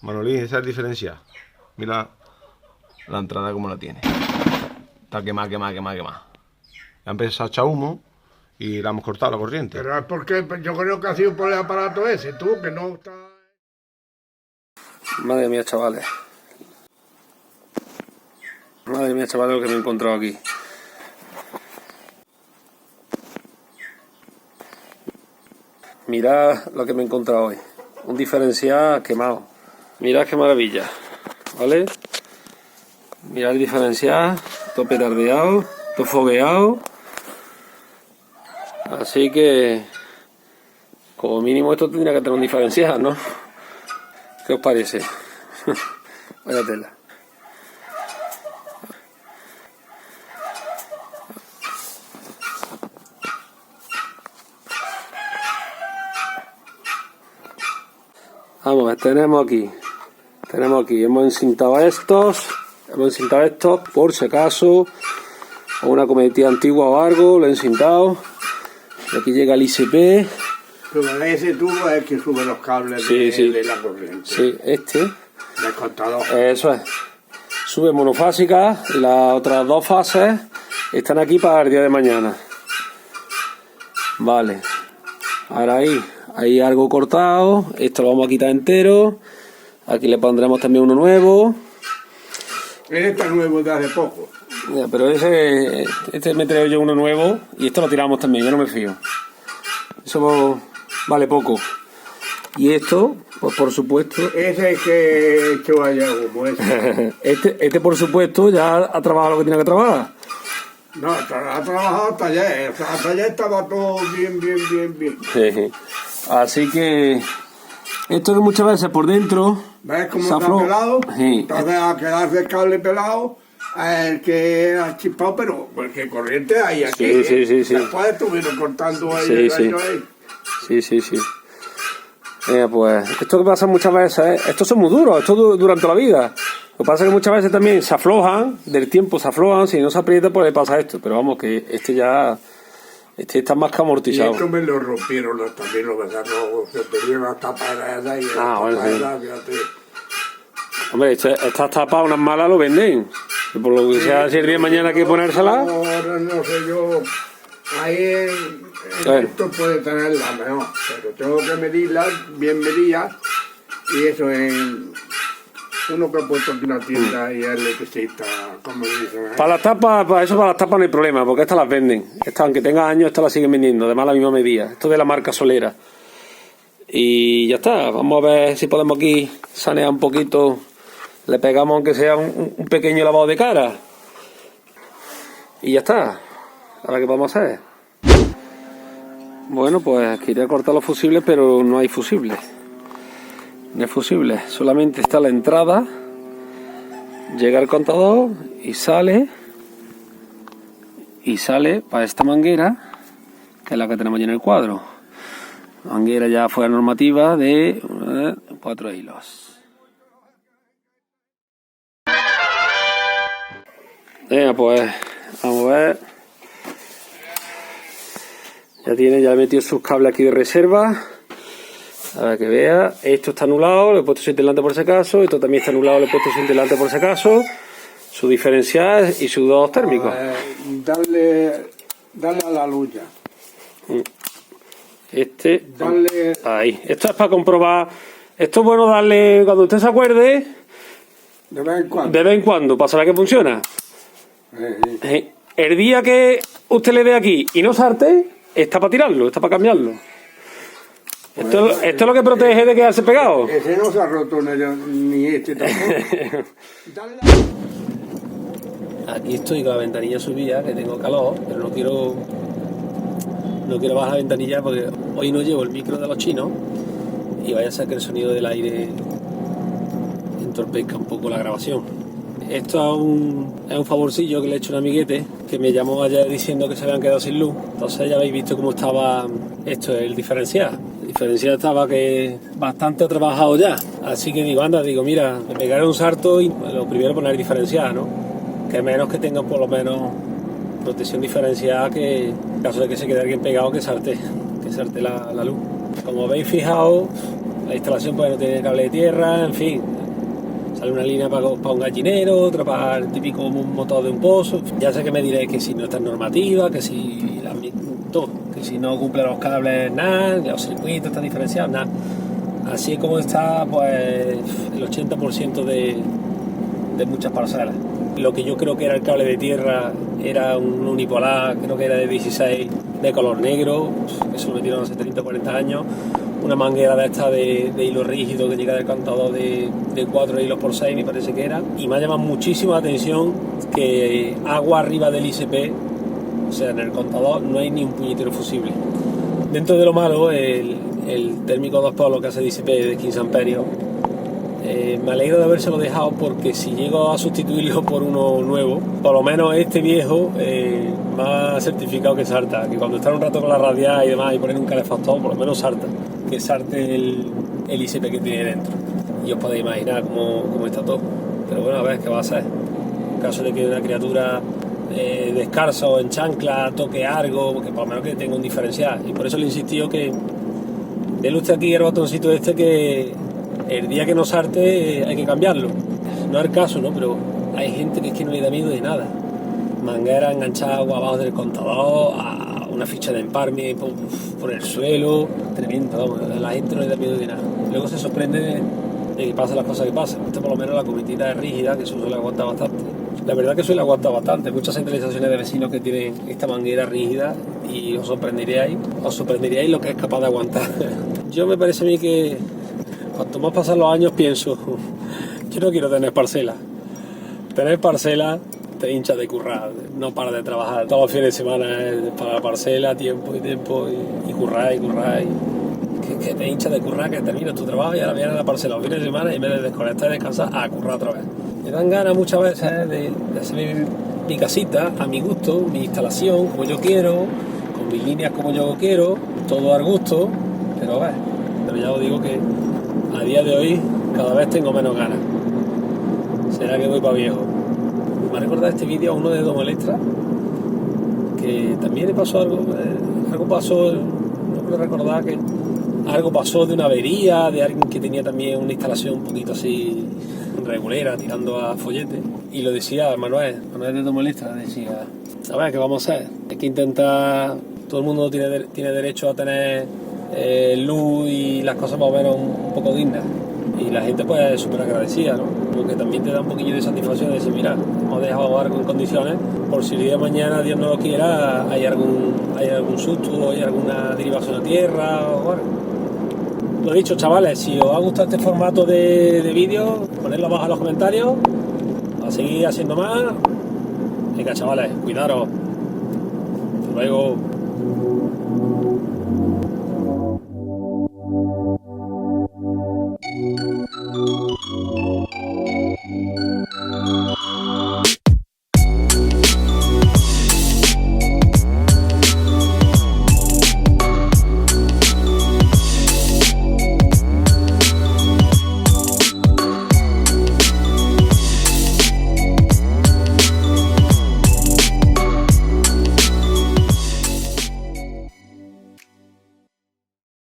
Manolín, esa es diferencial. Mira la entrada como la tiene. Está quemada. Ha empezado a echar humo y le hemos cortado la corriente. Pero es porque yo creo que ha sido por el aparato ese, tú, que no está... Madre mía, chavales. Madre mía, chavales, lo que me he encontrado aquí. Mirad lo que me he encontrado hoy. Un diferencial quemado. Mirad qué maravilla. ¿Vale? Mirad el diferencial. Todo petardeado. Todo fogueado. Así que... como mínimo esto tendría que tener un diferencial, ¿no? ¿Qué os parece? Vaya tela. Vamos, tenemos aquí, hemos encintado estos por si acaso, o una cometida antigua o algo, lo he encintado. Y aquí llega el ICP. Pero ese tubo es el que sube los cables Sí, sí. de la corriente. Sí, este. Del contador. Eso es. Sube monofásica y las otras dos fases están aquí para el día de mañana. Vale. Ahora hay algo cortado. Esto lo vamos a quitar entero. Aquí le pondremos también uno nuevo. Ese está nuevo de hace poco. Ya, pero este me traigo yo uno nuevo y esto lo tiramos también, yo no me fío. Eso vale poco. Y esto, pues por supuesto... Ese es que echó allá humo, ese. este por supuesto ya ha trabajado lo que tiene que trabajar. No, ha trabajado hasta ayer. Hasta ayer estaba todo bien. Sí. Así que... esto que muchas veces por dentro... ¿Ves cómo está pelado? Sí. Entonces a quedarse el cable pelado, el que ha chispado, pero porque corriente hay aquí. Sí. Después estuvieron cortando ahí. Sí. Pues esto que pasa muchas veces, estos son muy duros, esto durante la vida. Lo que pasa es que muchas veces también se aflojan, del tiempo se aflojan, si no se aprieta pues le pasa esto. Pero vamos, que este está más que amortizado. Y esto me lo rompieron también los becerros, se tenían las tapas de ahí. Bueno, sí. Hombre, estas tapas unas malas lo venden. Y por lo que sea, si el día de mañana hay que ponérselas. No sé yo. Ahí esto puede tener la mejor, pero tengo que medirlas, bien medidas, y eso es uno que ha puesto aquí una tienda y es electricista, como dicen. Para las tapas no hay problema, porque estas las venden. Estas, aunque tenga años, estas las siguen vendiendo, además la misma medida. Esto de la marca Solera. Y ya está, vamos a ver si podemos aquí sanear un poquito, le pegamos aunque sea un pequeño lavado de cara. Y ya está. Ahora qué podemos hacer. Bueno, pues quería cortar los fusibles, pero no hay fusibles. No hay fusibles, solamente está la entrada, llega el contador y sale para esta manguera, que es la que tenemos ya en el cuadro. La manguera ya fue normativa de 4 hilos. Venga, pues vamos a ver. Ya le he metido sus cables aquí de reserva. A ver que vea. Esto está anulado, le he puesto cintilante por si acaso. Esto también está anulado, le he puesto cintilante por si acaso. Su diferencial y sus dos térmicos. Dale a la luz ya. Ahí. Esto es para comprobar. Esto es bueno darle cuando usted se acuerde. De vez en cuando. De vez en cuando, para saber que funciona. El día que usted le dé aquí y no salte, está para tirarlo, está para cambiarlo. Esto es lo que protege de quedarse pegado. Ese no se ha roto ni este tampoco. Aquí estoy con la ventanilla subida, que tengo calor, pero no quiero bajar la ventanilla porque hoy no llevo el micro de los chinos y vaya a ser que el sonido del aire entorpezca un poco la grabación. Esto es un favorcillo que le he hecho a un amiguete que me llamó ayer diciendo que se habían quedado sin luz. Entonces ya habéis visto cómo estaba el diferencial. El diferencial estaba que bastante trabajado ya. Así que digo, mira, me pegaré un salto y lo primero poner el diferencial, ¿no? Que menos que tenga por lo menos protección diferencial, que en caso de que se quede alguien pegado que salte la luz. Como habéis fijado, La instalación pues no tiene cable de tierra, en fin. Sale una línea para un gallinero, otra para el típico motor de un pozo. Ya sé que me diréis que si no está en normativa, que si todo, que si no cumple los cables, nada, los circuitos están diferenciados, nada. Así como está pues el 80% de muchas parcelas. Lo que yo creo que era el cable de tierra era un unipolar, creo que era de 16, de color negro, eso lo metieron hace 30 o 40 años. Una manguera de esta de hilo rígido que llega del cantador de 4 hilos por 6, me parece que era. Y me ha llamado muchísimo la atención que agua arriba del ICP, o sea, en el contador no hay ni un puñetero fusible. Dentro de lo malo, el térmico 2 polos que hace el ICP de 15 amperios, me alegro de habérselo dejado porque si llego a sustituirlo por uno nuevo, por lo menos este viejo me ha certificado que salta, que cuando está un rato con la radial y demás y poner un calefactor, por lo menos salta, que salte el ICP que tiene dentro. Y os podéis imaginar cómo está todo. Pero bueno, a ver qué va a ser. En caso de que una criatura descalza o en chancla toque algo, porque por lo menos que tenga un diferencial. Y por eso le he insistido que déle usted aquí el botoncito este que el día que no salte hay que cambiarlo. No es el caso, ¿no? Pero hay gente que es que no le da miedo de nada. Manguera enganchada agua abajo del contador, a una ficha de emparme por el suelo, tremendo, vamos, la gente no le da miedo de nada. Luego se sorprende de que pasen las cosas que pasan. Esto por lo menos la cubitita es rígida, que eso suele aguantar bastante. La verdad que suele aguantar bastante. Muchas centralizaciones de vecinos que tienen esta manguera rígida y os sorprenderíais lo que es capaz de aguantar. Yo me parece a mí que cuanto más pasan los años pienso, yo no quiero tener parcela. Tener parcela te hinchas de currar, no paras de trabajar. Todos los fines de semana para la parcela, tiempo y currar. Que te hinchas de currar, que terminas tu trabajo y ahora vienes a la parcela los fines de semana y en vez de desconectar y descansar, a currar otra vez. Me dan ganas muchas veces de hacer mi casita a mi gusto, mi instalación como yo quiero, con mis líneas como yo quiero, todo al gusto, pero ya os digo que a día de hoy cada vez tengo menos ganas. ¿Será que voy para viejo? Me ha recordado este vídeo a uno de Domoelectra, que también le pasó algo pasó, no puedo recordar que algo pasó de una avería, de alguien que tenía también una instalación un poquito así regulera, tirando a follete, y lo decía Manuel de Domoelectra, decía, a ver, ¿qué vamos a hacer? Hay que intentar, todo el mundo tiene derecho a tener luz y las cosas más o menos un poco dignas, y la gente pues es súper agradecida, ¿no? Porque también te da un poquillo de satisfacción de decir, mira, hemos dejado algo en condiciones, por si el día de mañana Dios no lo quiera, hay algún susto o hay alguna derivación a tierra o algo. Lo dicho, chavales, si os ha gustado este formato de vídeo, ponedlo abajo en los comentarios, a seguir haciendo más. Venga, chavales, cuidaros. Hasta luego.